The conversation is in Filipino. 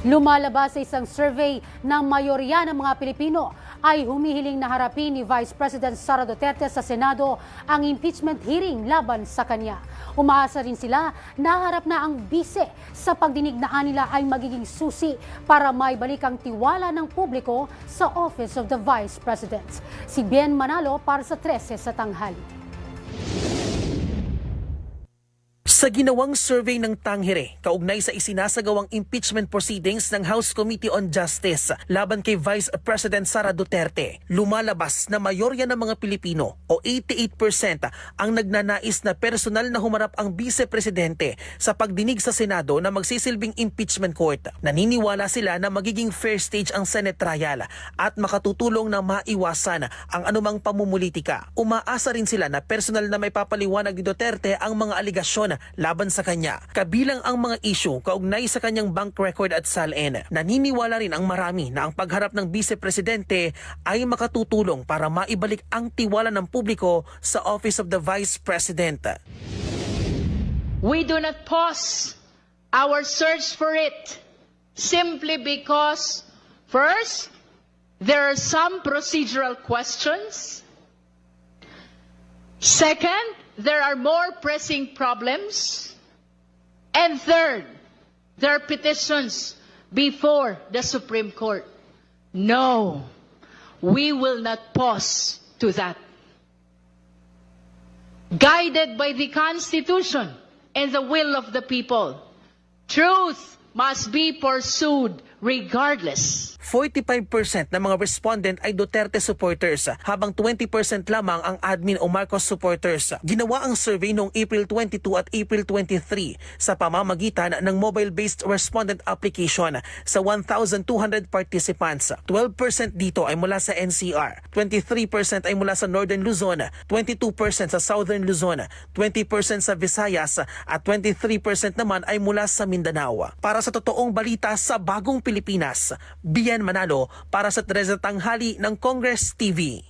Lumalabas sa isang survey na mayorya ng mga Pilipino ay humihiling na harapin ni Vice President Sara Duterte sa Senado ang impeachment hearing laban sa kanya. Umaasa rin sila na harap na ang bise sa pagdinig na nila ay magiging susi para maibalik ang tiwala ng publiko sa Office of the Vice President. Si Bien Manalo para sa 13 sa tanghali. Sa ginawang survey ng Tangere, kaugnay sa isinasagawang impeachment proceedings ng House Committee on Justice laban kay Vice President Sara Duterte, lumalabas na mayorya ng mga Pilipino o 88% ang nagnanais na personal na humarap ang Vice-Presidente sa pagdinig sa Senado na magsisilbing impeachment court. Naniniwala sila na magiging fair stage ang Senate trial at makatutulong na maiwasan ang anumang pamumulitika. Umaasa rin sila na personal na may papaliwanag ni Duterte ang mga aligasyon laban sa kanya, kabilang ang mga issue kaugnay sa kanyang bank record at salin. Naniniwala rin ang marami na ang pagharap ng Vice-Presidente ay makatutulong para maibalik ang tiwala ng publiko sa Office of the Vice President. We do not pause our search for it simply because, first, there are some procedural questions. Second, there are more pressing problems. And third, there are petitions before the Supreme Court. No, we will not pause to that. Guided by the Constitution and the will of the people, truth must be pursued regardless. 45% ng mga respondent ay Duterte supporters, habang 20% lamang ang admin o Marcos supporters. Ginawa ang survey noong April 22 at April 23 sa pamamagitan ng mobile-based respondent application sa 1,200 participants. 12% dito ay mula sa NCR, 23% ay mula sa Northern Luzon, 22% sa Southern Luzon, 20% sa Visayas at 23% naman ay mula sa Mindanao. Para sa totoong balita sa bagong Pilipinas, Bien Manalo para sa 13 tanghali ng Congress TV.